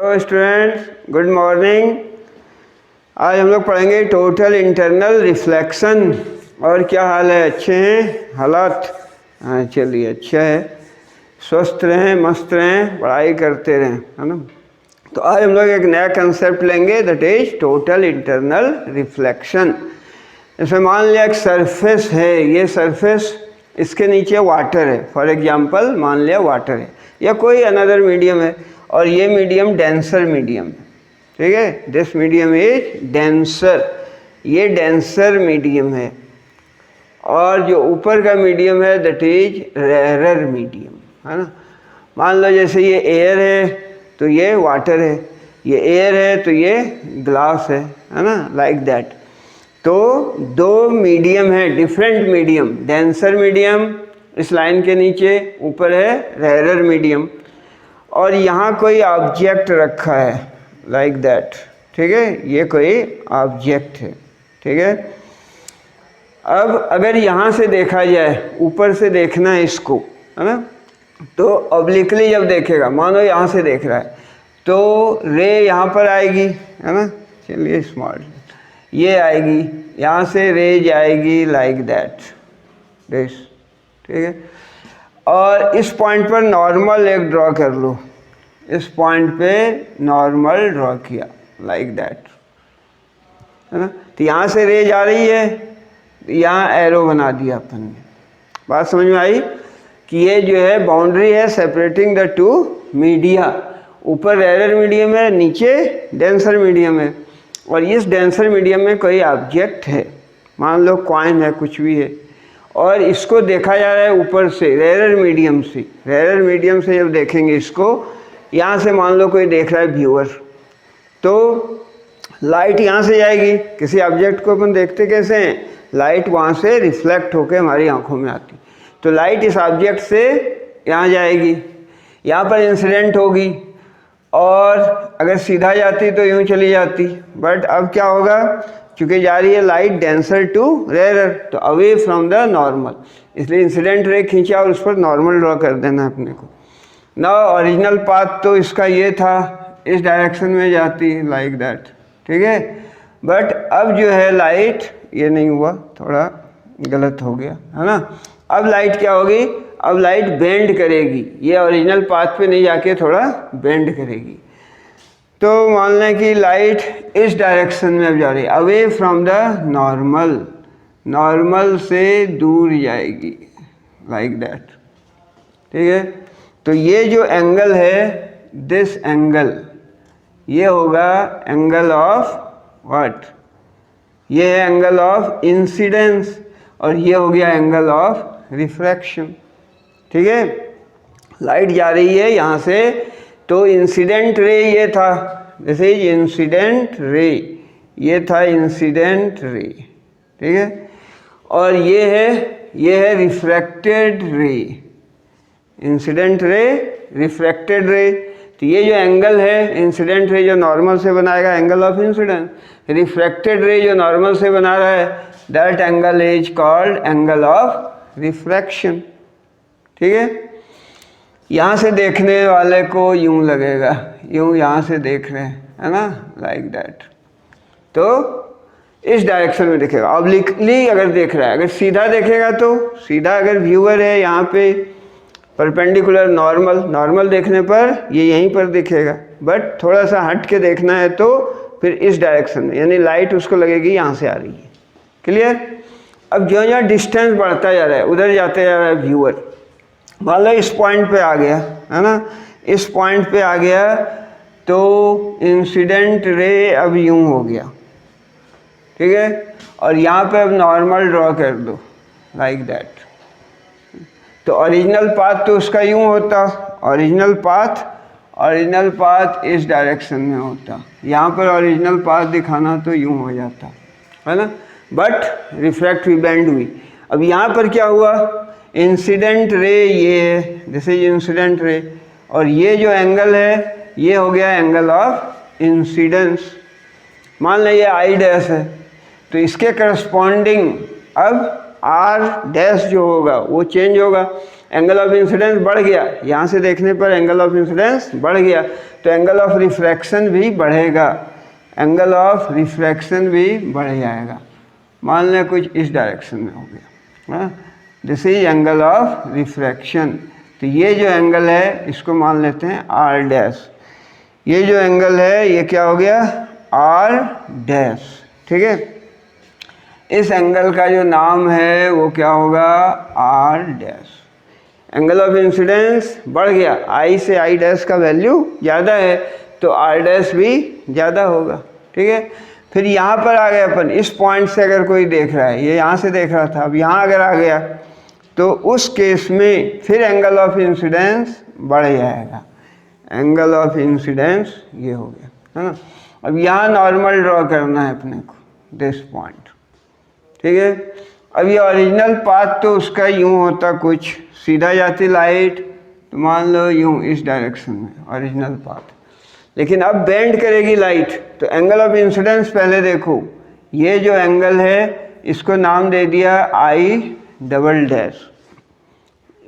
Hello students, good morning. आज हम लोग पढ़ेंगे टोटल इंटरनल रिफ्लेक्शन। और क्या हाल है? अच्छे हैं हालात? हाँ चलिए, अच्छा है। स्वस्थ रहें, मस्त रहें, पढ़ाई करते रहें, है ना। तो आज हम लोग एक नया कंसेप्ट लेंगे, that is total internal reflection. जैसे मान लिया एक सरफेस है, ये सरफेस, इसके नीचे वाटर है। फॉर एग्जांपल मान लिया वाटर है या कोई अनदर मीडियम है, और ये मीडियम डेंसर मीडियम है, ठीक है। दिस मीडियम इज डेंसर, ये डेंसर मीडियम है। और जो ऊपर का मीडियम है दैट इज रेरर मीडियम, है ना। मान लो जैसे ये एयर है तो ये वाटर है, ये एयर है तो ये ग्लास है ना, लाइक दैट। तो दो मीडियम है, डिफरेंट मीडियम, डेंसर मीडियम इस लाइन के नीचे, ऊपर है रेरर मीडियम। और यहाँ कोई ऑब्जेक्ट रखा है लाइक दैट, ठीक है, ये कोई ऑब्जेक्ट है, ठीक है। अब अगर यहाँ से देखा जाए, ऊपर से देखना है इसको, है ना, तो ऑब्लिकली जब देखेगा, मानो यहाँ से देख रहा है तो रे यहाँ पर आएगी, है ना। चलिए स्मार्ट, ये आएगी, यहाँ से रेज आएगी लाइक दैट, दिस, ठीक है। और इस पॉइंट पर नॉर्मल एक ड्रॉ कर लो, इस पॉइंट पे नॉर्मल ड्रॉ किया लाइक दैट, है ना। तो यहाँ से रेज आ रही है, यहाँ एरो बना दिया अपन ने। बात समझ में आई कि ये जो है बाउंड्री है सेपरेटिंग द टू मीडिया। ऊपर रेरर मीडियम है, नीचे डेंसर मीडियम है, और इस डेंसर मीडियम में कोई ऑब्जेक्ट है, मान लो कॉइन है, कुछ भी है, और इसको देखा जा रहा है ऊपर से रेरर मीडियम से। रेरर मीडियम से जब देखेंगे इसको, यहाँ से मान लो कोई देख रहा है व्यूअर, तो लाइट यहाँ से जाएगी। किसी ऑब्जेक्ट को अपन देखते कैसे हैं, लाइट वहाँ से रिफ्लेक्ट होकर हमारी आंखों में आती, तो लाइट इस ऑब्जेक्ट से यहाँ जाएगी, यहाँ पर इंसिडेंट होगी, और अगर सीधा जाती तो यूँ चली जाती। बट अब क्या होगा, चूँकि जा रही है लाइट डेंसर टू रेरर, तो अवे फ्रॉम द नॉर्मल, इसलिए इंसिडेंट रे खींचा और उस पर नॉर्मल ड्रॉ कर देना अपने को ना। ओरिजिनल पाथ तो इसका ये था, इस डायरेक्शन में जाती लाइक दैट, ठीक है। बट अब जो है लाइट, ये नहीं हुआ, थोड़ा गलत हो गया, है ना। अब लाइट क्या होगी, अब लाइट बेंड करेगी, ये ओरिजिनल पाथ पे नहीं जाके थोड़ा बेंड करेगी। तो मान लें कि लाइट इस डायरेक्शन में अब जा रही है, away from the normal, normal से दूर जाएगी लाइक दैट, ठीक है। तो ये जो एंगल है, दिस एंगल, ये होगा एंगल ऑफ व्हाट, ये है एंगल ऑफ इंसिडेंस, और ये हो गया एंगल ऑफ रिफ्रैक्शन, ठीक है। लाइट जा रही है यहाँ से, तो इंसिडेंट रे ये था, दिस इज इंसिडेंट रे, ये था इंसिडेंट रे, ठीक है। और ये है रिफ्रैक्टेड रे, इंसिडेंट रे, रिफ्रैक्टेड रे। तो ये जो एंगल है, इंसिडेंट रे जो नॉर्मल से बनाएगा एंगल ऑफ इंसिडेंस, रिफ्रैक्टेड रे जो नॉर्मल से बना रहा है, that angle is called angle of refraction, ठीक है। यहाँ से देखने वाले को यूं लगेगा, यूं यहाँ से देख रहे हैं, है ना, लाइक दैट, तो इस डायरेक्शन में दिखेगा। ऑब्लिकली अगर देख रहा है, अगर सीधा देखेगा तो सीधा, अगर व्यूअर है यहाँ पे परपेंडिकुलर नॉर्मल, नॉर्मल देखने पर ये यहीं पर दिखेगा। बट थोड़ा सा हट के देखना है तो फिर इस डायरेक्शन में, यानी लाइट उसको लगेगी यहाँ से आ रही है, क्लियर। अब जो जो डिस्टेंस बढ़ता जा रहा है, उधर जाते जा रहा है व्यूअर, मान लो इस पॉइंट पे आ गया, है ना, इस पॉइंट पे आ गया, तो इंसिडेंट रे अब यूं हो गया, ठीक है। और यहाँ पे अब नॉर्मल ड्रॉ कर दो लाइक दैट, तो ओरिजिनल पाथ तो उसका यूं होता, ओरिजिनल पाथ इस डायरेक्शन में होता, यहाँ पर ओरिजिनल पाथ दिखाना तो यूं हो जाता, है ना। बट रिफ्रैक्ट हुई, बेंड हुई। अब यहाँ पर क्या हुआ, इंसिडेंट रे ये है, दिस इज इंसिडेंट रे, और ये जो एंगल है ये हो गया एंगल ऑफ इंसिडेंस। मान लें ये आई डैश है, तो इसके करस्पॉन्डिंग अब आर डैश जो होगा वो चेंज होगा, एंगल ऑफ इंसिडेंस बढ़ गया, यहाँ से देखने पर एंगल ऑफ इंसिडेंस बढ़ गया, तो एंगल ऑफ रिफ्रैक्शन भी बढ़ेगा, एंगल ऑफ रिफ्रैक्शन भी बढ़ जाएगा। मान लें कुछ इस डायरेक्शन में हो गया, this is angle of refraction. तो ये जो एंगल है इसको मान लेते हैं आर डैश, ये जो एंगल है ये क्या हो गया आर डैश, ठीक है। इस एंगल का जो नाम है वो क्या होगा R dash. Angle of incidence बढ़ गया, आई से आई डैश का वैल्यू ज़्यादा है तो आर डैश भी ज़्यादा होगा, ठीक है। फिर यहाँ पर आ गए अपन, इस पॉइंट से अगर कोई देख रहा है, ये यहाँ से देख रहा था, अब यहाँ अगर आ गया तो उस केस में फिर एंगल ऑफ इंसिडेंस बढ़ जाएगा, एंगल ऑफ इंसिडेंस ये हो गया, है ना। अब यहाँ नॉर्मल ड्रॉ करना है अपने को, दिस पॉइंट, ठीक है। अब ये ओरिजिनल पाथ तो उसका यूँ होता, कुछ सीधा जाती लाइट, तो मान लो यूँ इस डायरेक्शन में ओरिजिनल पाथ, लेकिन अब बेंड करेगी लाइट, तो एंगल ऑफ इंसिडेंस पहले देखो, ये जो एंगल है इसको नाम दे दिया आई डबल डैश,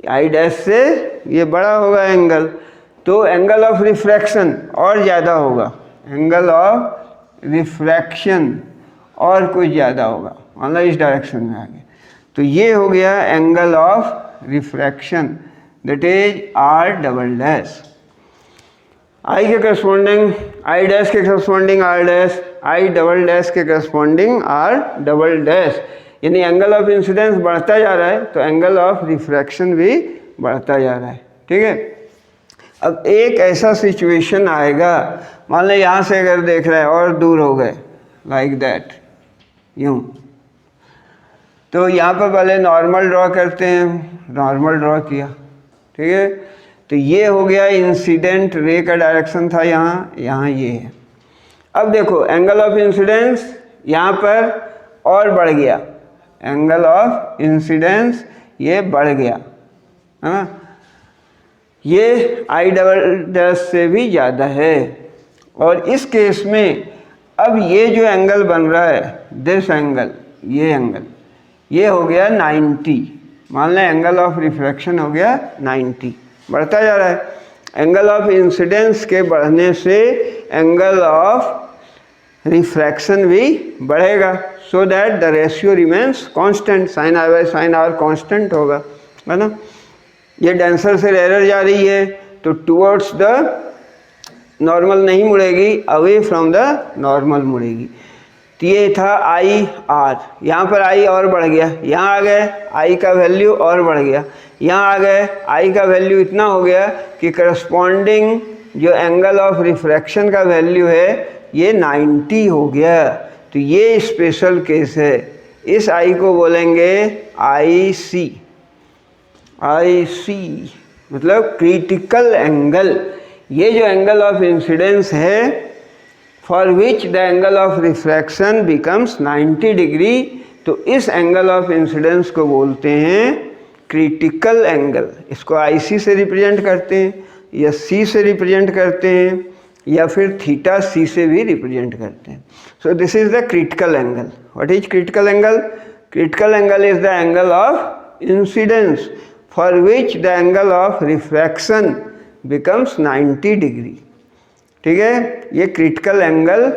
आई डैश से ये बड़ा होगा एंगल, तो एंगल ऑफ रिफ्रैक्शन और ज़्यादा होगा, एंगल ऑफ रिफ्रैक्शन और कुछ ज़्यादा होगा, मतलब इस डायरेक्शन में आ गया, तो ये हो गया angle of refraction, that is R double dash. I के करस्पॉन्डिंग आई डैश के corresponding R dash, I double dash के करस्पॉन्डिंग आर डबल डैश, यानी एंगल ऑफ इंसिडेंस बढ़ता जा रहा है तो एंगल ऑफ रिफ्रैक्शन भी बढ़ता जा रहा है, ठीक है। अब एक ऐसा सिचुएशन आएगा, मान लो यहाँ से अगर देख रहा है और दूर हो गए लाइक दैट, यूँ, तो यहाँ पर पहले नॉर्मल ड्रॉ करते हैं, नॉर्मल ड्रॉ किया, ठीक है। तो ये हो गया इंसिडेंट रे का डायरेक्शन था, यहाँ ये है। अब देखो एंगल ऑफ इंसिडेंस यहाँ पर और बढ़ गया, एंगल ऑफ इंसिडेंस ये बढ़ गया, है ना, ये आई डबल डैश से भी ज़्यादा है, और इस केस में अब ये जो एंगल बन रहा है, दिस एंगल, ये एंगल ये हो गया 90, मान लें एंगल ऑफ रिफ्रैक्शन हो गया 90, बढ़ता जा रहा है। एंगल ऑफ इंसिडेंस के बढ़ने से एंगल ऑफ रिफ्रैक्शन भी बढ़ेगा, so that the ratio remains constant, sine I by sine R constant होगा, है ना। ये डेंसर से रेयर जा रही है तो टुवर्ड्स द नॉर्मल नहीं मुड़ेगी, अवे फ्रॉम द नॉर्मल मुड़ेगी। तो ये था आई आर, यहाँ पर आई और बढ़ गया, यहाँ आ गए आई का वैल्यू और बढ़ गया, यहाँ आ गए आई का वैल्यू इतना हो गया कि करस्पॉन्डिंग जो एंगल ऑफ रिफ्रैक्शन का वैल्यू है ये 90 हो गया। तो ये स्पेशल केस है, इस आई को बोलेंगे आई सी, आई सी मतलब क्रिटिकल एंगल। ये जो एंगल ऑफ इंसिडेंस है for which the angle of refraction becomes 90 degree, तो इस एंगल ऑफ इंसिडेंस को बोलते हैं क्रिटिकल एंगल। इसको IC से रिप्रेजेंट करते हैं या C से रिप्रेजेंट करते हैं या फिर थीटा C से भी रिप्रेजेंट करते हैं। So this is the critical angle. What is critical angle? Critical angle is the angle of incidence for which the angle of refraction becomes 90 degree. ठीक है, ये क्रिटिकल एंगल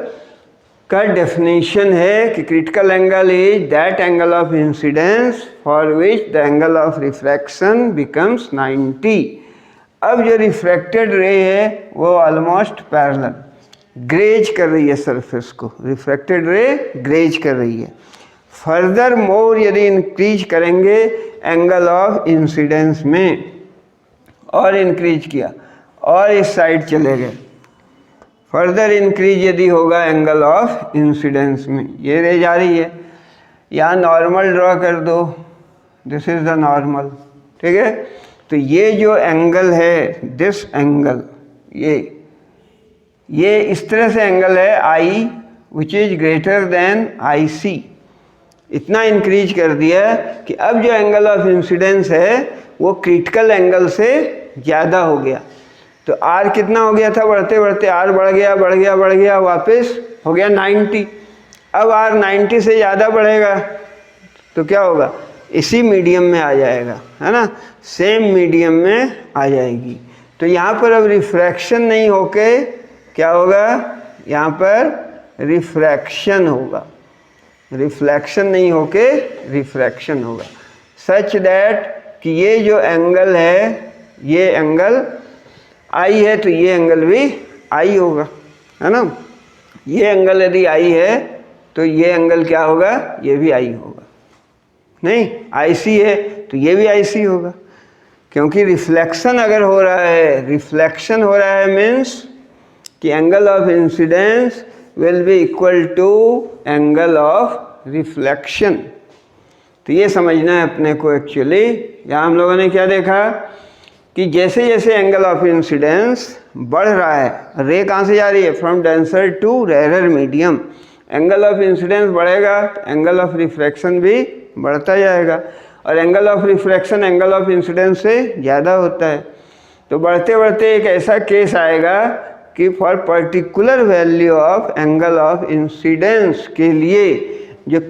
का डेफिनेशन है कि critical angle is that angle of incidence for which the angle of refraction becomes 90। अब जो refracted रे है वो ऑलमोस्ट पैरेलल ग्रेज कर रही है सरफेस को, रिफ्रैक्टेड रे ग्रेज कर रही है। फर्दर मोर यदि इंक्रीज करेंगे एंगल ऑफ इंसिडेंस में, और इंक्रीज किया और इस साइड चले गए, फर्दर इंक्रीज यदि होगा एंगल ऑफ इंसिडेंस में, ये रे जा रही है, यहाँ नॉर्मल ड्रॉ कर दो, दिस इज द नॉर्मल। ठीक है, तो ये जो एंगल है दिस एंगल, ये इस तरह से एंगल है I which is greater than IC। इतना इंक्रीज कर दिया कि अब जो एंगल ऑफ इंसिडेंस है वो क्रिटिकल एंगल से ज़्यादा हो गया। तो R कितना हो गया था, बढ़ते बढ़ते R बढ़ गया बढ़ गया बढ़ गया, वापस हो गया 90। अब R 90 से ज़्यादा बढ़ेगा तो क्या होगा, इसी मीडियम में आ जाएगा, है ना, सेम मीडियम में आ जाएगी। तो यहाँ पर अब रिफ्रैक्शन नहीं होके क्या होगा, यहाँ पर रिफ्रैक्शन होगा, रिफ्लेक्शन नहीं होके रिफ्रैक्शन होगा। सच दैट कि ये जो एंगल है, ये एंगल आई है तो ये एंगल भी आई होगा, है ना। ये एंगल यदि आई है तो ये एंगल क्या होगा, ये भी आई होगा। नहीं, आईसी है तो ये भी आईसी होगा, क्योंकि रिफ्लेक्शन अगर हो रहा है, रिफ्लेक्शन हो रहा है मीन्स कि angle of incidence will be equal to angle of reflection. तो ये समझना है अपने को। एक्चुअली यहाँ हम लोगों ने क्या देखा कि जैसे जैसे एंगल ऑफ इंसिडेंस बढ़ रहा है, रे कहाँ से जा रही है, from denser to rare medium, angle of incidence बढ़ेगा तो एंगल ऑफ रिफ्रैक्शन भी बढ़ता जाएगा, और angle of refraction angle of incidence से ज़्यादा होता है। तो बढ़ते बढ़ते एक ऐसा केस आएगा कि for particular value of angle of incidence के लिए जो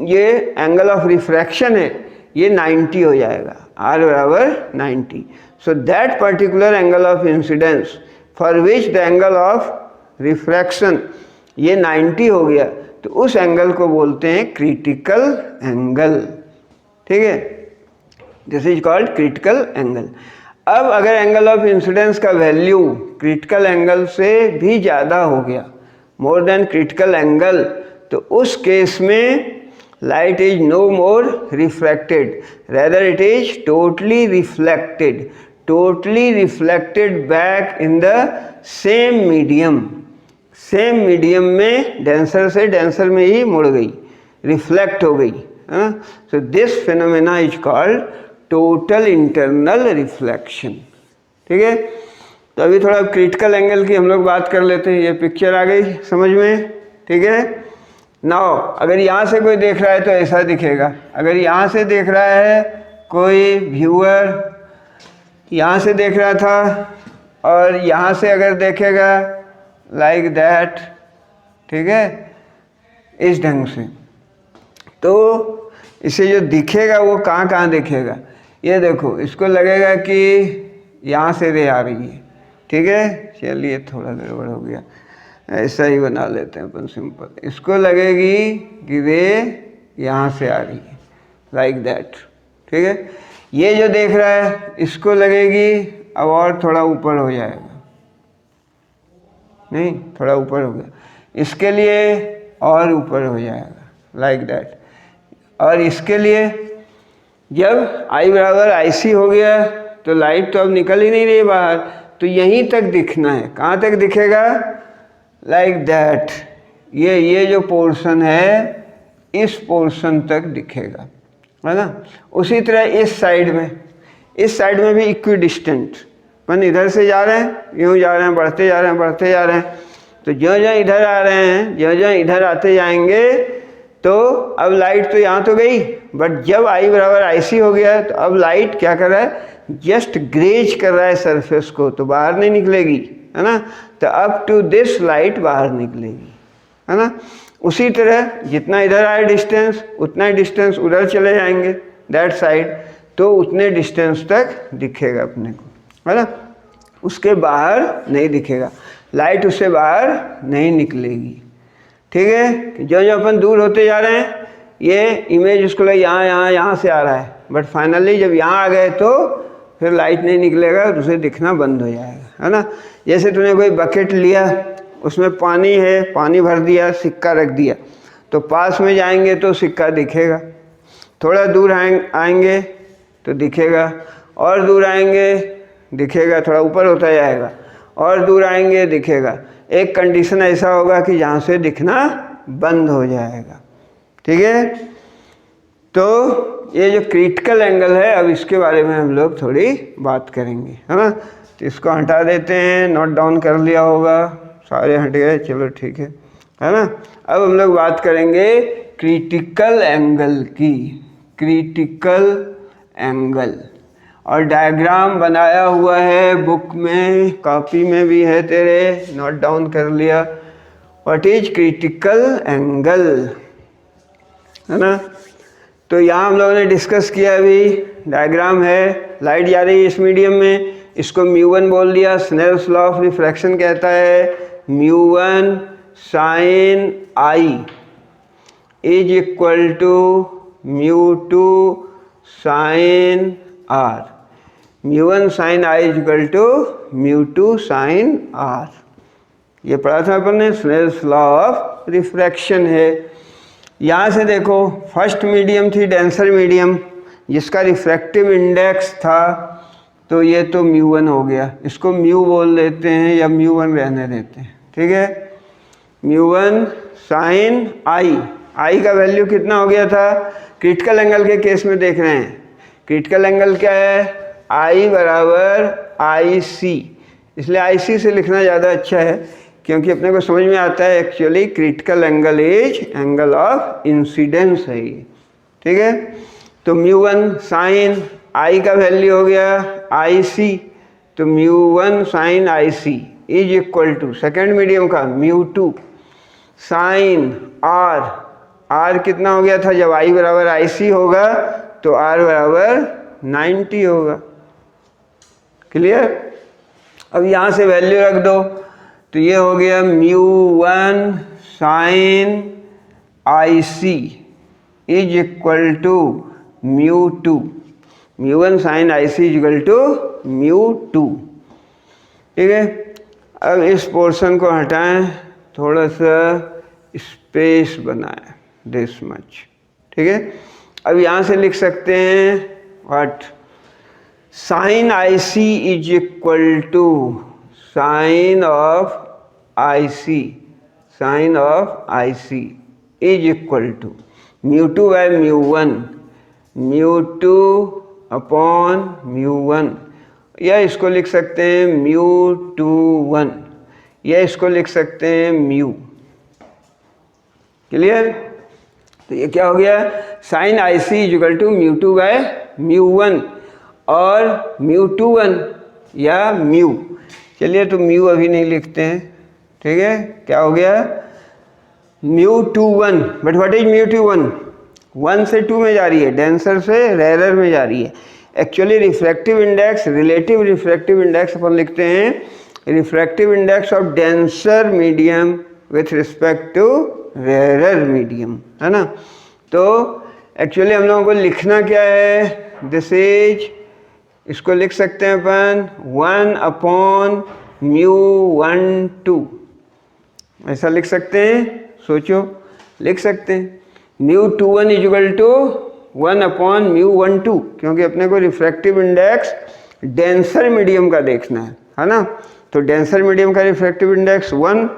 ये एंगल ऑफ रिफ्रैक्शन है ये 90 हो जाएगा, R बराबर 90। So that particular angle of incidence for which the angle of refraction ये 90 हो गया, तो उस एंगल को बोलते हैं क्रिटिकल एंगल। ठीक है, this is called critical angle. अब अगर एंगल ऑफ इंसिडेंस का वैल्यू क्रिटिकल एंगल से भी ज़्यादा हो गया, मोर देन क्रिटिकल एंगल, तो उस केस में light is no more refracted, rather it is totally reflected back in the same medium, same medium में डेंसर से डेंसर में ही मुड़ गई, रिफ्लेक्ट हो गई, है ना। So this phenomena is called total internal reflection. ठीक है, तो अभी थोड़ा क्रिटिकल एंगल की हम लोग बात कर लेते हैं। ये पिक्चर आ गई समझ में, ठीक है। नाउ अगर यहाँ से कोई देख रहा है तो ऐसा दिखेगा, अगर यहाँ से देख रहा है कोई व्यूअर, यहाँ से देख रहा था और यहाँ से अगर देखेगा लाइक दैट, ठीक है, इस ढंग से, तो इसे जो दिखेगा वो कहाँ कहाँ दिखेगा, ये देखो, इसको लगेगा कि यहाँ से रे आ रही है। ठीक है, चलिए थोड़ा गड़बड़ हो गया, ऐसा ही बना लेते हैं अपन सिंपल। इसको लगेगी कि रे यहाँ से आ रही है, लाइक दैट। ठीक है, ये जो देख रहा है इसको लगेगी अब और थोड़ा ऊपर हो जाएगा, नहीं थोड़ा ऊपर हो गया, इसके लिए और ऊपर हो जाएगा, लाइक दैट। और इसके लिए जब आई बराबर IC हो गया तो लाइट तो अब निकल ही नहीं रही बाहर, तो यहीं तक दिखना है। कहाँ तक दिखेगा, लाइक दैट, ये जो पोर्शन है इस पोर्शन तक दिखेगा, है ना। उसी तरह इस साइड में भी इक्वी डिस्टेंट, अपन इधर से जा रहे हैं, यूँ जा रहे हैं, बढ़ते जा रहे हैं, तो जो इधर आ रहे हैं, जो इधर आते जाएंगे, तो अब लाइट तो यहाँ तो गई, बट जब I बराबर IC हो गया तो अब लाइट क्या कर रहा है, जस्ट ग्रेज कर रहा है सरफेस को, तो बाहर नहीं निकलेगी, है ना। तो अप टू दिस लाइट बाहर निकलेगी, है ना। उसी तरह जितना इधर आए डिस्टेंस, उतना ही डिस्टेंस उधर चले जाएंगे दैट साइड, तो उतने डिस्टेंस तक दिखेगा अपने को, है ना। उसके बाहर नहीं दिखेगा, लाइट उससे बाहर नहीं निकलेगी। ठीक है, जो अपन दूर होते जा रहे हैं, ये इमेज उसको लगे यहाँ से आ रहा है, बट फाइनली जब यहाँ आ गए तो फिर लाइट नहीं निकलेगा, उसे दिखना बंद हो जाएगा, है ना। जैसे तूने कोई बकेट लिया, उसमें पानी है, पानी भर दिया, सिक्का रख दिया, तो पास में जाएंगे तो सिक्का दिखेगा, थोड़ा दूर आएंगे तो दिखेगा, और दूर आएंगे दिखेगा, थोड़ा ऊपर होता जाएगा, और दूर आएंगे दिखेगा। एक कंडीशन ऐसा होगा कि जहाँ से दिखना बंद हो जाएगा। ठीक है, तो ये जो क्रिटिकल एंगल है, अब इसके बारे में हम लोग थोड़ी बात करेंगे, है ना। तो इसको हटा देते हैं, नोट डाउन कर लिया होगा, सारे हट गए, चलो ठीक है ना। अब हम लोग बात करेंगे क्रिटिकल एंगल की, क्रिटिकल एंगल, और डायग्राम बनाया हुआ है बुक में, कॉपी में भी है तेरे, नोट डाउन कर लिया। व्हाट इज क्रिटिकल एंगल, है ना। तो यहाँ हम लोगों ने डिस्कस किया, अभी डायग्राम है, लाइट जा रही है इस मीडियम में, इसको μ1 बोल दिया। स्नेल्स लॉ ऑफ रिफ्रैक्शन कहता है μ1 sin I is equal to μ2 sin R। μ1 sin I is equal to μ2 sin R। ये पढ़ा था अपन ने, स्नेल्स लॉ ऑफ रिफ्रैक्शन है। यहाँ से देखो, फर्स्ट मीडियम थी डेंसर मीडियम, जिसका रिफ्रैक्टिव इंडेक्स था, तो ये तो μ1 हो गया, इसको म्यू बोल देते हैं या μ1 रहने देते हैं, ठीक है। μ1 sin I का वैल्यू कितना हो गया था, क्रिटिकल एंगल के केस में देख रहे हैं। क्रिटिकल एंगल क्या है, I बराबर IC, इसलिए IC से लिखना ज़्यादा अच्छा है, क्योंकि अपने को समझ में आता है actually critical angle is angle of incidence है ये, ठीक है। तो μ1 sin I का वैल्यू हो गया IC, तो μ1 sin IC is equal to second medium का μ2 sin R कितना हो गया था, जब I बराबर IC होगा तो R बराबर 90 होगा। क्लियर। अब यहाँ से वैल्यू रख दो, तो ये हो गया μ1 sin IC is equal to μ2, μ1 sin IC is equal to μ2, ठीक है। अब इस पोर्शन को हटाएं, थोड़ा सा स्पेस बनाएं, दिस मच, ठीक है। अब यहाँ से लिख सकते हैं what, sin IC is equal to sin of IC is equal to μ2 by μ1, μ2 upon μ1, या इसको लिख सकते हैं μ21, या इसको लिख सकते हैं म्यू। क्लियर। तो ये क्या हो गया, sin IC is equal to μ2 by μ1 और μ21 या म्यू। चलिए, तो म्यू अभी नहीं लिखते हैं, ठीक है। क्या हो गया, μ21, बट व्हाट इज μ21, 1 से 2 में जा रही है, डेंसर से रेयर में जा रही है। Actually refractive index, relative refractive index अपन लिखते हैं, refractive index of denser medium with respect to rare medium, है ना। तो एक्चुअली हम लोगों को लिखना क्या है, दिस इज, इसको लिख सकते हैं अपन 1 अपॉन μ12, ऐसा लिख सकते हैं, सोचो, लिख सकते हैं μ21 इज इक्वल टू 1 अपॉन μ12, क्योंकि अपने को रिफ्रैक्टिव इंडेक्स डेंसर मीडियम का देखना है ना। तो डेंसर मीडियम का refractive index 1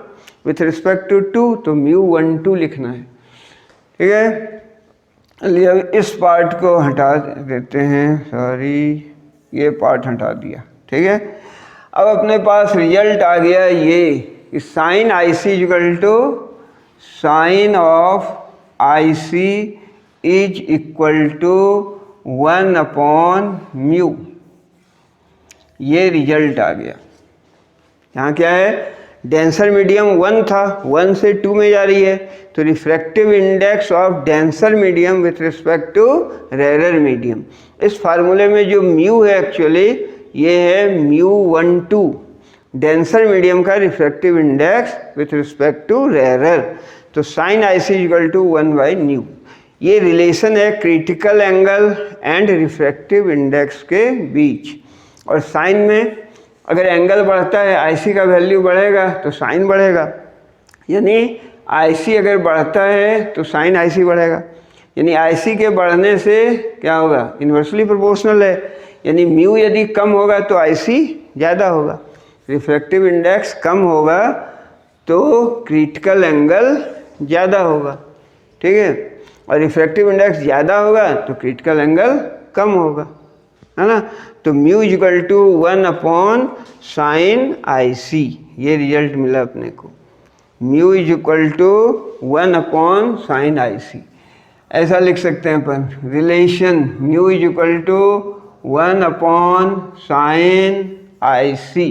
with respect to 2, तो μ12 लिखना है, ठीक है। चलिए, अब इस पार्ट को हटा देते हैं, सॉरी, ये पार्ट हटा दिया, ठीक है। अब अपने पास रिजल्ट आ गया ये, sine IC equal to sine of IC is equal to 1 upon mu, ये रिजल्ट आ गया। यहाँ क्या है, डेंसर मीडियम 1 था, 1 से 2 में जा रही है, तो refractive index of denser medium with respect to rare medium. इस फार्मूले में जो म्यू है एक्चुअली ये है μ12, डेंसर मीडियम का refractive index with respect to rare. तो sine IC equal to 1 by mu, ये रिलेशन है critical angle and refractive index के बीच। और साइन में अगर एंगल बढ़ता है, IC का वैल्यू बढ़ेगा तो साइन बढ़ेगा, यानी IC अगर बढ़ता है तो साइन IC बढ़ेगा, यानी IC के बढ़ने से क्या होगा, इन्वर्सली प्रोपोर्शनल है, यानी म्यू यदि कम होगा तो IC ज़्यादा होगा, रिफ्रैक्टिव इंडेक्स कम होगा तो क्रिटिकल एंगल ज़्यादा होगा, ठीक है। और रिफ्रैक्टिव इंडेक्स ज़्यादा होगा तो क्रिटिकल एंगल कम होगा, है ना। तो mu equal to 1 upon sine IC, ये रिजल्ट मिला अपने को, mu is equal to 1 upon sine IC। ऐसा लिख सकते हैं अपन, relation mu is equal to 1 upon sine IC,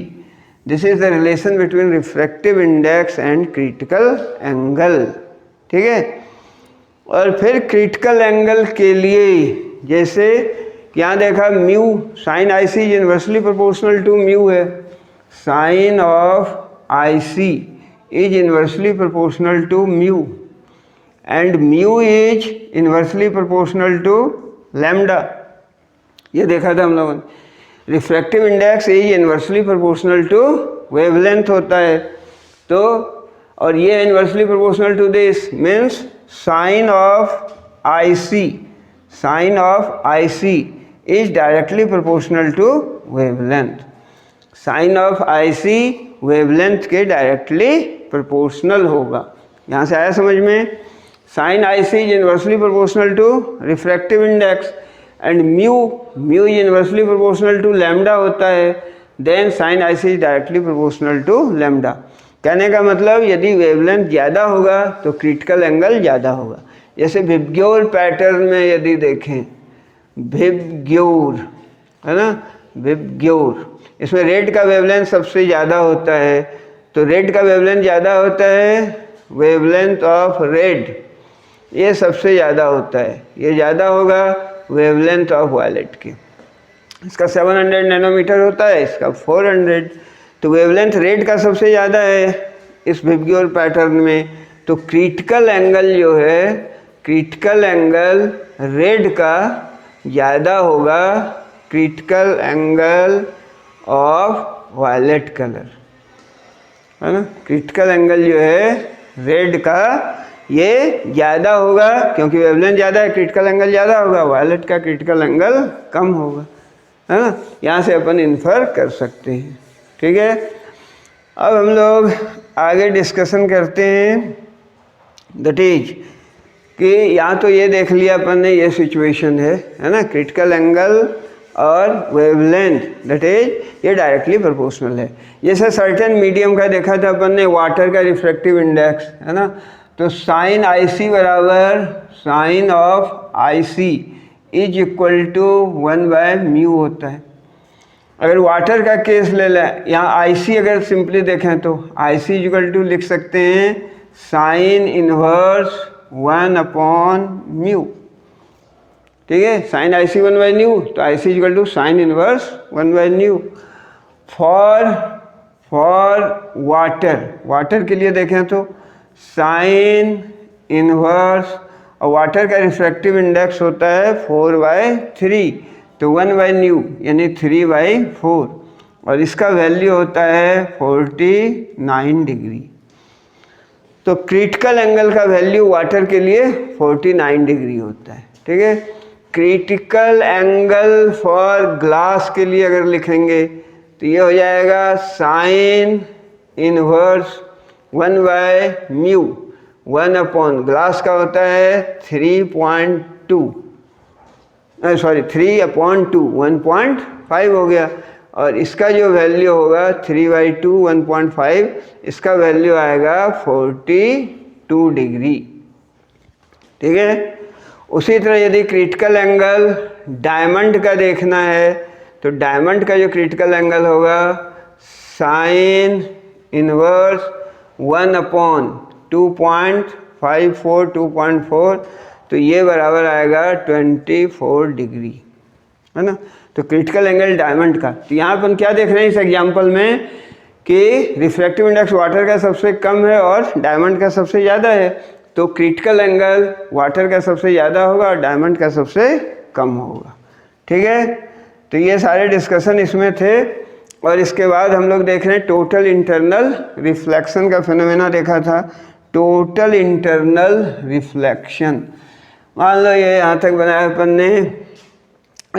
this is the relation between refractive index and critical angle, ठीक है। और फिर क्रिटिकल एंगल के लिए जैसे यहाँ देखा mu, sine I C is inversely proportional to mu है, sine of I C is inversely proportional to mu and mu is inversely proportional to lambda. ये देखा था हम लोगों ने। Refractive index is inversely proportional to wavelength होता है, तो और ये inversely proportional to this means sine of I C is directly proportional to wavelength. Sine of I C wavelength के डायरेक्टली प्रोपोर्शनल होगा। यहाँ से आया समझ में? Sine I C is inversely proportional to refractive index and mu is inversely proportional to lambda होता है, then sine I C is directly proportional to lambda. कहने का मतलब यदि वेवलेंथ ज़्यादा होगा तो क्रिटिकल एंगल ज़्यादा होगा। जैसे विबग्योर पैटर्न में यदि देखें, विबग्योर है ना, विबग्योर, इसमें रेड का वेवलेंथ सबसे ज़्यादा होता है, तो रेड का वेवलेंथ ज़्यादा होता है, वेवलेंथ ऑफ रेड ये सबसे ज़्यादा होता है, ये ज़्यादा होगा वेवलेंथ ऑफ वायलेट के। इसका 700 नैनोमीटर होता है, इसका 400, तो वेवलेंथ रेड का सबसे ज़्यादा है इस विबग्योर पैटर्न में। तो क्रिटिकल एंगल जो है, क्रिटिकल एंगल रेड का ज़्यादा होगा critical angle of violet colour, है ना। क्रिटिकल एंगल जो है रेड का ये ज़्यादा होगा क्योंकि वेवलेंथ ज़्यादा है, क्रिटिकल एंगल ज़्यादा होगा, वायलेट का क्रिटिकल एंगल कम होगा, है ना। यहाँ से अपन इन्फर कर सकते हैं, ठीक है। अब हम लोग आगे डिस्कशन करते हैं, दैट इज कि यहाँ तो ये देख लिया अपन ने, ये सिचुएशन है ना, क्रिटिकल एंगल और वेवलेंथ दैट इज ये डायरेक्टली प्रोपोर्शनल है। जैसे सर्टेन मीडियम का देखा था अपन ने, वाटर का रिफ्रैक्टिव इंडेक्स है ना, तो साइन आई सी बराबर sine of I C is equal to 1/μ होता है। अगर वाटर का केस ले लें, यहाँ आई सी अगर सिंपली देखें तो आई सी इक्वल टू लिख सकते हैं साइन इनवर्स 1/μ, ठीक है। साइन आई सी 1/μ, तो I C equal to sine inverse 1/μ। For water के लिए देखें तो साइन इनवर्स, और वाटर का रिफ्रैक्टिव इंडेक्स होता है 4/3, तो 1/μ यानी 3/4, और इसका वैल्यू होता है 49 डिग्री। तो क्रिटिकल एंगल का वैल्यू वाटर के लिए 49 डिग्री होता है, ठीक है। क्रिटिकल एंगल फॉर ग्लास के लिए अगर लिखेंगे तो ये हो जाएगा साइन इनवर्स 1/μ, 1 ग्लास का होता है 3.2, 3/2, 1.5 हो गया, और इसका जो वैल्यू होगा 3/2, 1.5, इसका वैल्यू आएगा 42 डिग्री, ठीक है। उसी तरह यदि क्रिटिकल एंगल डायमंड का देखना है तो डायमंड का जो क्रिटिकल एंगल होगा साइन इनवर्स 1/2.54, 2.4, तो ये बराबर आएगा 24 डिग्री, है ना। तो क्रिटिकल एंगल डायमंड का, तो यहाँ अपन क्या देख रहे हैं इस एग्जाम्पल में कि रिफ्रैक्टिव इंडेक्स वाटर का सबसे कम है और डायमंड का सबसे ज़्यादा है, तो क्रिटिकल एंगल वाटर का सबसे ज़्यादा होगा और डायमंड का सबसे कम होगा, ठीक है। तो ये सारे डिस्कशन इसमें थे। और इसके बाद हम लोग देख रहे हैं टोटल इंटरनल रिफ्लेक्शन का फिनोमेना देखा था। टोटल इंटरनल रिफ्लेक्शन, मान लो ये यहाँ तक बनाया अपन ने,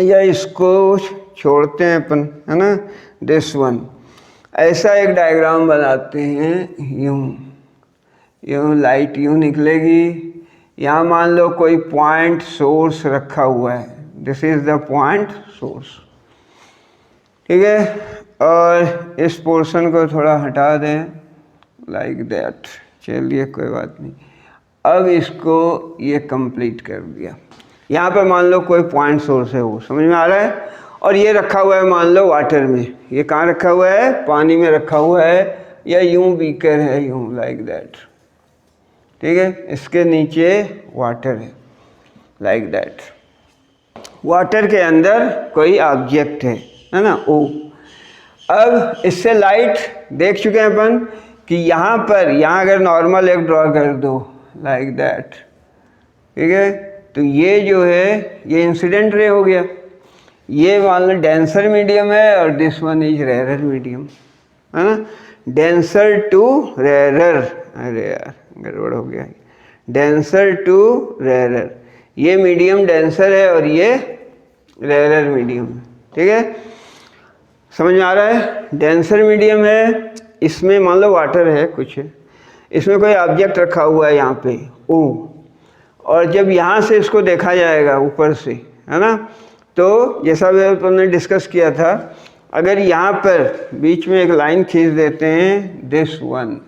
या इसको छोड़ते हैं अपन, है ना, दिस वन, ऐसा एक डायग्राम बनाते हैं, यूँ लाइट यूँ निकलेगी, यहाँ मान लो कोई पॉइंट सोर्स रखा हुआ है, this is the point source, ठीक है। और इस पोर्शन को थोड़ा हटा दें लाइक दैट, चलिए कोई बात नहीं। अब इसको ये कंप्लीट कर दिया, यहाँ पर मान लो कोई पॉइंट सोर्स है, वो समझ में आ रहा है, और ये रखा हुआ है मान लो वाटर में, ये कहाँ रखा हुआ है, पानी में रखा हुआ है, या यूं बीकर है, यूं लाइक दैट, ठीक है, इसके नीचे वाटर है, लाइक दैट। वाटर के अंदर कोई ऑब्जेक्ट है ना, ओ। अब इससे लाइट देख चुके हैं अपन कि यहाँ पर, यहाँ अगर नॉर्मल एक ड्रॉ कर दो लाइक दैट, ठीक है, तो ये जो है ये इंसिडेंट रे हो गया। ये मान लो डेंसर मीडियम है और this one is rarer medium, है ना, डेंसर टू रेरर। अरे यार गड़बड़ हो गया, डेंसर टू रेरर, ये मीडियम डेंसर है और ये रेरर मीडियम है, ठीक है, समझ में आ रहा है। डेंसर मीडियम है, इसमें मान लो वाटर है कुछ है, इसमें कोई ऑब्जेक्ट रखा हुआ है यहाँ पे ओ, और जब यहाँ से इसको देखा जाएगा ऊपर से, है ना, तो जैसा भी हमने डिस्कस किया था, अगर यहाँ पर बीच में एक लाइन खींच देते हैं, दिस वन,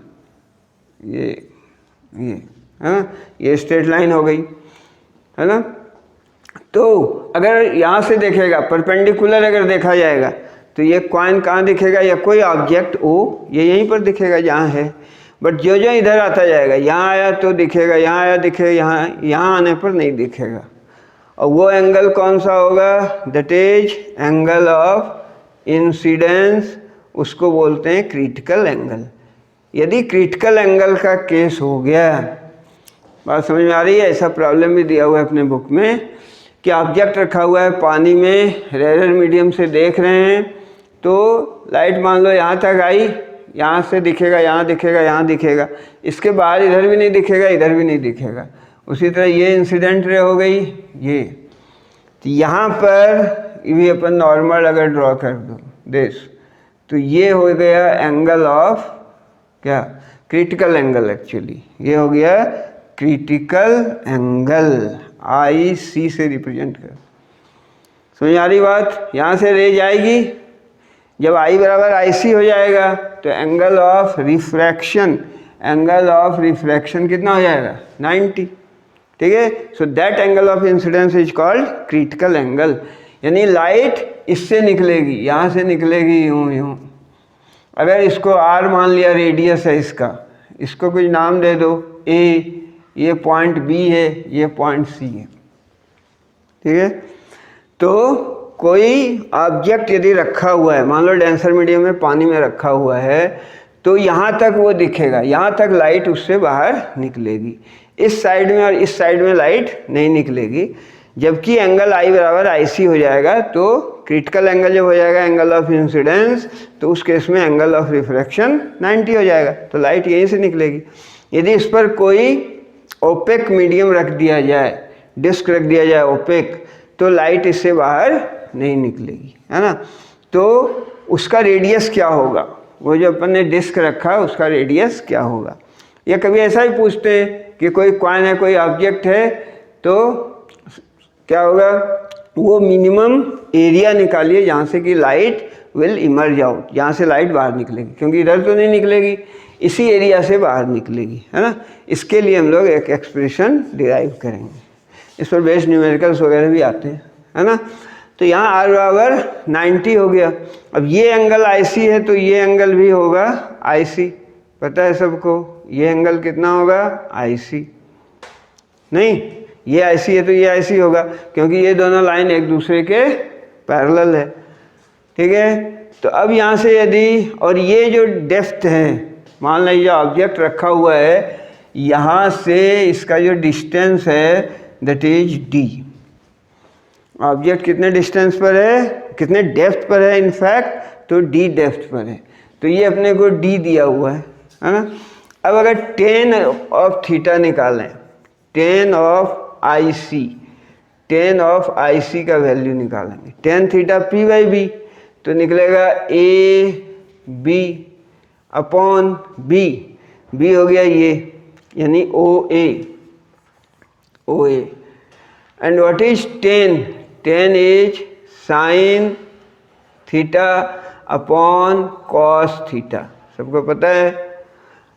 ये है ना, ये स्ट्रेट लाइन हो गई, है ना। तो अगर यहाँ से देखेगा परपेंडिकुलर अगर देखा जाएगा तो ये कॉइन कहाँ दिखेगा, या कोई ऑब्जेक्ट ओ ये यहीं पर दिखेगा जहाँ है, बट जो जो इधर आता जाएगा, यहाँ आया तो दिखेगा, यहाँ आया दिखेगा, यहाँ आने पर नहीं दिखेगा। और वो एंगल कौन सा होगा, that is angle of incidence, उसको बोलते हैं क्रिटिकल एंगल। यदि क्रिटिकल एंगल का केस हो गया, बात समझ में आ रही है, ऐसा प्रॉब्लम भी दिया हुआ है अपने बुक में कि ऑब्जेक्ट रखा हुआ है पानी में, रेरर मीडियम से देख रहे हैं, तो लाइट मान लो यहाँ तक आई, यहाँ से दिखेगा, यहाँ दिखेगा, यहाँ दिखेगा, इसके बाहर इधर भी नहीं दिखेगा, इधर भी नहीं दिखेगा। उसी तरह ये इंसिडेंट रे हो गई ये, तो यहाँ पर भी अपन नॉर्मल अगर ड्रॉ कर दो दिस, तो ये हो गया एंगल ऑफ क्या, क्रिटिकल एंगल। एक्चुअली ये हो गया क्रिटिकल एंगल, आई सी से रिप्रेजेंट कर। समझ आ रही बात, यहाँ से रे जाएगी, जब आई बराबर आई सी हो जाएगा तो angle of refraction, angle of refraction कितना हो जाएगा, 90, ठीक है। So that angle of incidence is called critical angle. यानी लाइट इससे निकलेगी, यहाँ से निकलेगी यूँ यूँ। अगर इसको आर मान लिया, रेडियस है इसका, इसको कुछ नाम दे दो ए, ये पॉइंट बी है, ये पॉइंट सी है, ठीक है। तो कोई ऑब्जेक्ट यदि रखा हुआ है, मान लो डेंसर मीडियम में पानी में रखा हुआ है, तो यहाँ तक वो दिखेगा, यहाँ तक लाइट उससे बाहर निकलेगी, इस साइड में और इस साइड में लाइट नहीं निकलेगी। जबकि एंगल आई बराबर आई सी हो जाएगा, तो क्रिटिकल एंगल जब हो जाएगा एंगल ऑफ इंसिडेंस, तो उस केस में एंगल ऑफ रिफ्रैक्शन 90 हो जाएगा, तो लाइट यहीं से निकलेगी। यदि इस पर कोई ओपेक मीडियम रख दिया जाए, डिस्क रख दिया जाए ओपेक, तो लाइट इससे बाहर नहीं निकलेगी, है ना। तो उसका रेडियस क्या होगा, वो जो अपन ने डिस्क रखा उसका रेडियस क्या होगा। या कभी ऐसा ही पूछते हैं कि कोई कॉइन है, कोई ऑब्जेक्ट है, तो क्या होगा, वो मिनिमम एरिया निकालिए जहाँ से कि लाइट विल इमर्ज आउट, जहाँ से लाइट बाहर निकलेगी, क्योंकि इधर तो नहीं निकलेगी, इसी एरिया से बाहर निकलेगी, है ना। इसके लिए हम लोग एक एक्सप्रेशन डिराइव करेंगे, इस पर बेस्ड न्यूमेरिकल्स वगैरह भी आते हैं, है ना। तो यहाँ आर बराबर 90 हो गया। अब ये एंगल आई सी है, तो ये एंगल भी होगा आई सी, पता है सबको, ये एंगल कितना होगा, आई सी, नहीं ये आई सी है तो ये आई सी होगा, क्योंकि ये दोनों लाइन एक दूसरे के पैरेलल है, ठीक है। तो अब यहाँ से यदि, और ये जो डेप्थ है, मान लीजिए ऑब्जेक्ट रखा हुआ है, यहाँ से इसका जो डिस्टेंस है दैट इज डी। ऑब्जेक्ट कितने डिस्टेंस पर है, कितने डेप्थ पर है इनफैक्ट, तो डी डेप्थ पर है, तो ये अपने को डी दिया हुआ है ना। अब अगर टेन ऑफ थीटा निकालें, tan of I C, tan of I C का वैल्यू निकालेंगे, tan theta P by B, तो निकलेगा A B upon B, B हो गया ये, यानी O A, O A. And what is tan, tan is sine theta upon cos theta, सबको पता है।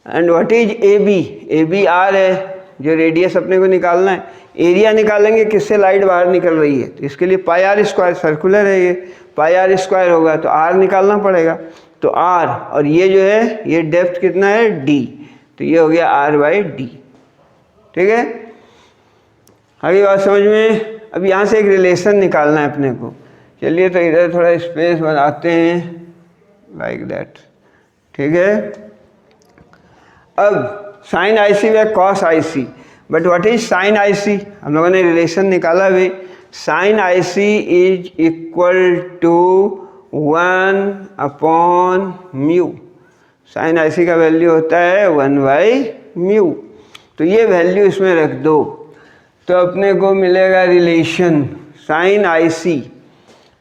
And what is A B, A B R है, जो रेडियस अपने को निकालना है। एरिया निकालेंगे किससे लाइट बाहर निकल रही है, तो इसके लिए पाई आर स्क्वायर, सर्कुलर है ये, पाई आर स्क्वायर होगा तो आर निकालना पड़ेगा, तो आर, और ये जो है ये डेप्थ कितना है डी, तो ये हो गया आर बाई डी, ठीक है, आगे बात समझ में। अब यहाँ से एक रिलेशन निकालना है अपने को। चलिए तो इधर थोड़ा स्पेस बनाते हैं लाइक दैट, ठीक है। अब साइन आई सी व cos I C, but what is sine I C, हम लोगों ने रिलेशन निकाला भी। Sine I C is equal to 1/μ। Sine I C का वैल्यू होता है 1/μ। तो ये वैल्यू इसमें रख दो तो अपने को मिलेगा रिलेशन साइन आई सी,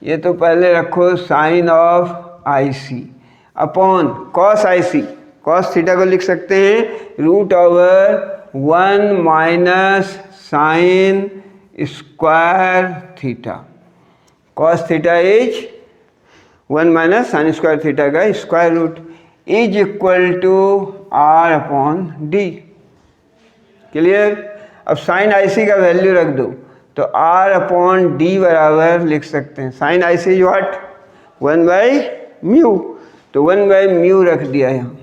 ये तो पहले रखो sine of I C upon cos I C, cos theta को लिख सकते हैं √1 minus sine square theta. Cos theta is 1 minus sine square theta का square root is equal to R/D। Clear. अब साइन आई सी का value रख दो तो R/D बराबर लिख सकते हैं, साइन आई सी व्हाट 1/μ, तो 1/μ रख दिया यहाँ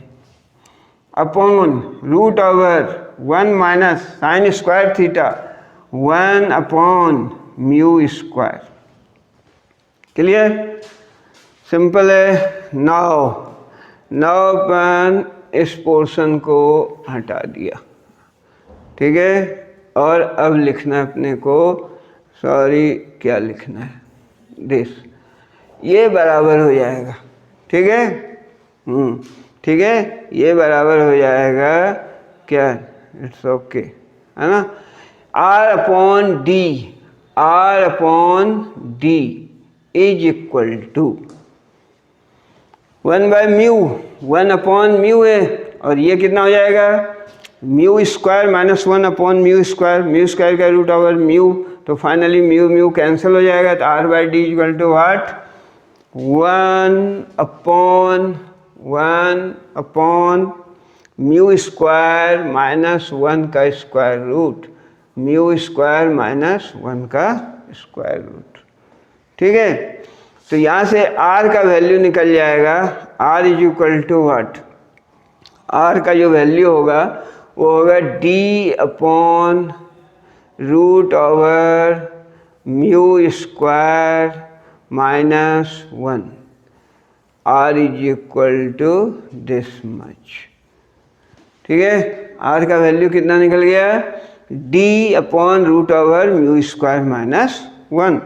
upon √1 minus sine square theta 1/μ square. Clear, simple है। नाउ अपन इस पोर्शन को हटा दिया, ठीक है। और अब लिखना है अपने को, सॉरी क्या लिखना है, दिस, ये बराबर हो जाएगा, ठीक है। ठीक है, ये बराबर हो जाएगा क्या, इट्स ओके, है ना। R/D इज इक्वल टू 1/μ, 1/μ है, और ये कितना हो जाएगा μ स्क्वायर माइनस 1/μ स्क्वायर, μ स्क्वायर का √μ, तो फाइनली μ कैंसिल हो जाएगा। तो R/D equal to what 1/μ square minus 1 का स्क्वायर रूट, μ स्क्वायर माइनस 1 का स्क्वायर रूट, ठीक है। तो यहाँ से R का वैल्यू निकल जाएगा, R is equal to what, R का जो वैल्यू होगा वो होगा D/√μ square minus 1, R is equal to this much, ठीक है। R का वैल्यू कितना निकल गया, D/√μ स्क्वायर माइनस 1,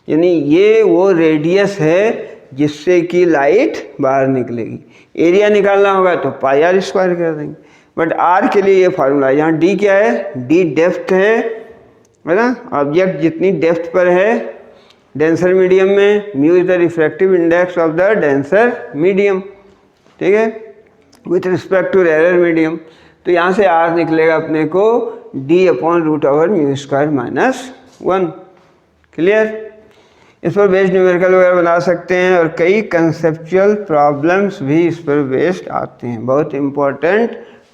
यानी ये वो रेडियस है जिससे कि लाइट बाहर निकलेगी। एरिया निकालना होगा तो πr स्क्वायर कर देंगे, बट R के लिए ये फार्मूला है। यहाँ D क्या है, D डेप्थ है ना, ऑब्जेक्ट जितनी डेप्थ पर है डेंसर मीडियम में, μ is the refractive index of the denser medium, ठीक है, with respect to rare medium. तो यहाँ से R निकलेगा अपने को D/√μ स्क्वायर माइनस 1। क्लियर। इस पर बेस्ड न्यूमेरिकल वगैरह बना सकते हैं और कई कंसेप्चुअल प्रॉब्लम्स भी इस पर बेस्ड आते हैं। बहुत इम्पोर्टेंट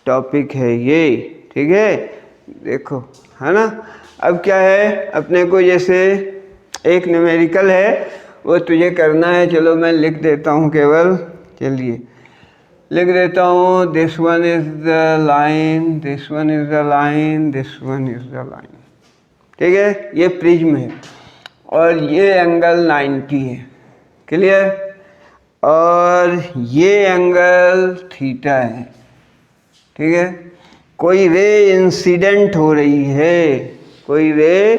टॉपिक है ये, ठीक है, देखो, है ना। अब क्या है अपने को, जैसे एक न्यूमेरिकल है वो तुझे करना है, चलो मैं लिख देता हूँ केवल, चलिए लिख देता हूँ, this one is the line, this one is the line, this one is the line, ठीक है। ये प्रिज्म है और ये एंगल 90 है, क्लियर, और ये एंगल थीटा है, ठीक है। कोई रे इंसिडेंट हो रही है, कोई रे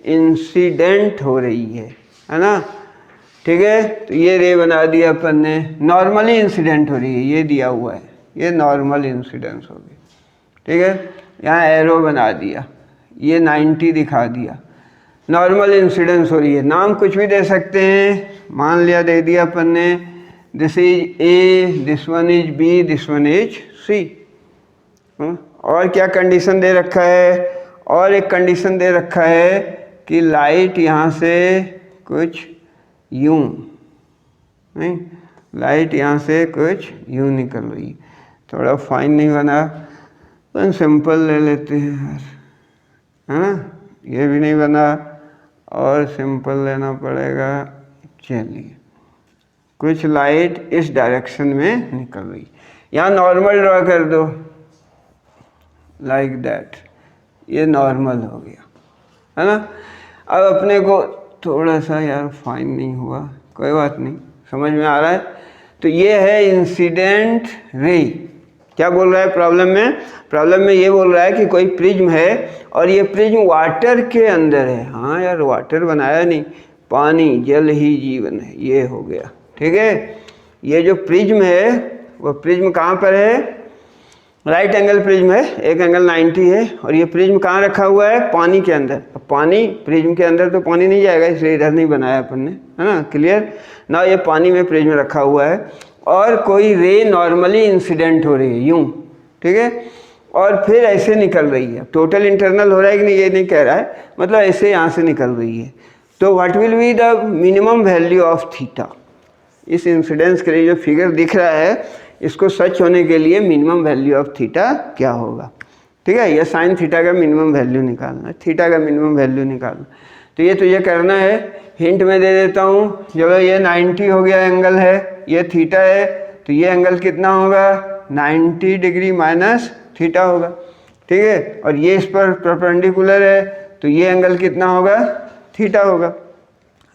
इंसिडेंट हो रही है ना, ठीक है। तो ये रे बना दिया अपन ने, नॉर्मली इंसिडेंट हो रही है, ये दिया हुआ है, ये नॉर्मल इंसिडेंस होगी, ठीक है। यहाँ एरो बना दिया, ये 90 दिखा दिया, नॉर्मल इंसिडेंस हो रही है। नाम कुछ भी दे सकते हैं, मान लिया, दे दिया अपन ने, this is A, this one is B, this one is C. और क्या कंडीशन दे रखा है, और एक कंडीशन दे रखा है कि लाइट यहाँ से कुछ यूं, नहीं, लाइट यहाँ से कुछ यूं निकल रही, थोड़ा फाइन नहीं बना, तो सिंपल ले लेते हैं यार, है ना, ये भी नहीं बना और सिंपल लेना पड़ेगा। चलिए, कुछ लाइट इस डायरेक्शन में निकल रही, यहाँ नॉर्मल ड्रॉ कर दो लाइक दैट, ये नॉर्मल हो गया, है ना। अब अपने को थोड़ा सा यार फाइन नहीं हुआ, कोई बात नहीं, समझ में आ रहा है। तो ये है इंसिडेंट रे। क्या बोल रहा है प्रॉब्लम में? प्रॉब्लम में ये बोल रहा है कि कोई प्रिज्म है और ये प्रिज्म वाटर के अंदर है। हाँ यार, वाटर बनाया नहीं, पानी, जल ही जीवन है, ये हो गया, ठीक है। ये जो प्रिज्म है वो प्रिज्म कहाँ पर है? राइट एंगल प्रिज्म है, एक एंगल 90 है, और ये प्रिज्म कहाँ रखा हुआ है? पानी के अंदर। अब पानी, प्रिज्म के अंदर तो पानी नहीं जाएगा, इसलिए इधर नहीं बनाया अपन ने, है ना, क्लियर ना। ये पानी में प्रिज्म रखा हुआ है और कोई रे नॉर्मली इंसिडेंट हो रही है यूं, ठीक है, और फिर ऐसे निकल रही है। टोटल इंटरनल हो रहा है कि नहीं ये नहीं कह रहा है, मतलब ऐसे यहाँ से निकल रही है। तो what will be the minimum value of theta? इस इंसिडेंस के लिए जो फिगर दिख रहा है, इसको सच होने के लिए मिनिमम वैल्यू ऑफ थीटा क्या होगा, ठीक है। यह साइन थीटा का मिनिमम वैल्यू निकालना है, थीटा का मिनिमम वैल्यू निकालना। तो ये तुझे करना है, हिंट में दे देता हूँ। चलो ये 90 हो गया एंगल है, ये थीटा है, तो ये एंगल कितना होगा? 90 डिग्री माइनस थीटा होगा, ठीक है। और ये इस पर परपेंडिकुलर है, तो ये एंगल कितना होगा? थीटा होगा,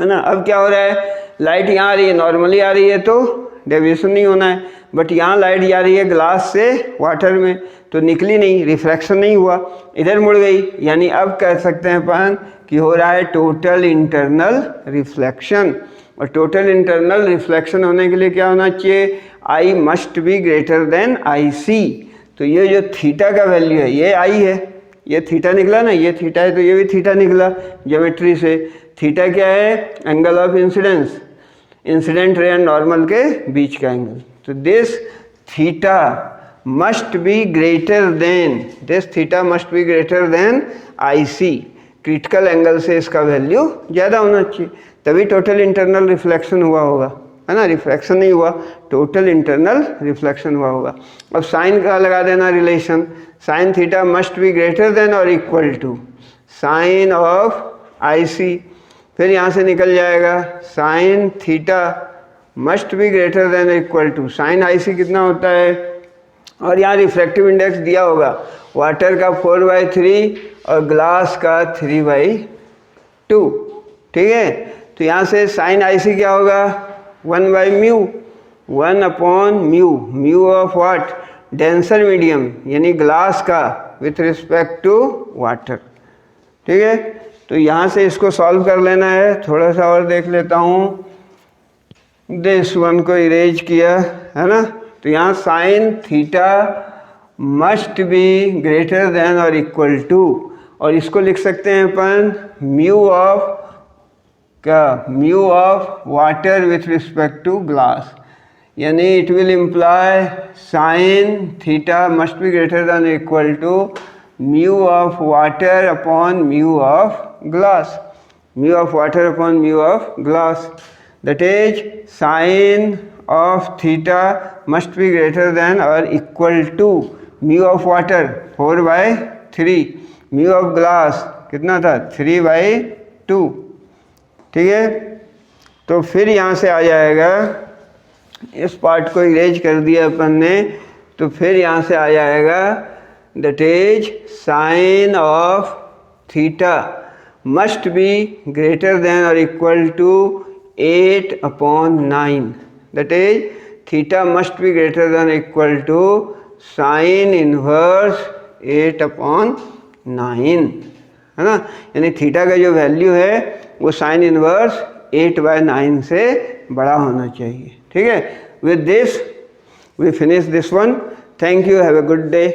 है ना। अब क्या हो रहा है? लाइट यहाँ आ रही है, नॉर्मली आ रही है तो डेविएशन नहीं होना है, बट यहाँ लाइट जा रही है ग्लास से वाटर में, तो निकली नहीं, रिफ्रैक्शन नहीं हुआ, इधर मुड़ गई। यानी अब कह सकते हैं अपन कि हो रहा है टोटल इंटरनल रिफ्लेक्शन। और टोटल इंटरनल रिफ्लेक्शन होने के लिए क्या होना चाहिए? I must be greater than I C. तो ये जो थीटा का वैल्यू है, ये आई है, ये थीटा निकला ना, ये थीटा है तो ये भी थीटा निकला ज्योमेट्री से। थीटा क्या है? Angle of incidence, incident ray and normal के बीच का एंगल। तो this theta must be greater than, this theta must be greater than I C. Critical angle से इसका वैल्यू ज़्यादा होना चाहिए, तभी टोटल इंटरनल रिफ्लेक्शन हुआ होगा, है ना। रिफ्लेक्शन नहीं हुआ, टोटल इंटरनल रिफ्लेक्शन हुआ होगा। अब साइन का लगा देना relation, sine theta must be greater than और equal to sine of I C. फिर यहाँ से निकल जाएगा sine theta must be greater than equal to sine I C. कितना होता है? और यहाँ रिफ्रैक्टिव इंडेक्स दिया होगा, वाटर का 4/3 और ग्लास का 3/2, ठीक है। तो यहाँ से साइन आई सी क्या होगा? 1/μ, 1/μ, mu of what? Denser medium, यानी ग्लास का विथ रिस्पेक्ट टू वाटर, ठीक है। तो यहाँ से इसको सॉल्व कर लेना है। थोड़ा सा और देख लेता हूँ, दिस वन को इरेज किया, है ना। तो यहाँ sine theta must be greater than और इक्वल टू, और इसको लिख सकते हैं अपन म्यू ऑफ क्या? Mu of water with respect to glass, यानी it will imply sine theta must be greater than equal to mu of water upon mu of glass, mu of water upon mu of glass, that is sin of theta must be greater than or equal to mu of water 4/3, mu of glass कितना था? 3/2, ठीक है। तो फिर यहाँ से आ जाएगा, इस पार्ट को इरेज कर दिया अपन ने, तो फिर यहाँ से आ जाएगा that is sin of theta must be greater than or equal to 8/9, that is theta must be greater than or equal to sin inverse 8/9, है ना। यानी थीटा का जो वैल्यू है वो साइन इनवर्स 8/9 से बड़ा होना चाहिए, ठीक है। With this we finish this one. Thank you, have a good day.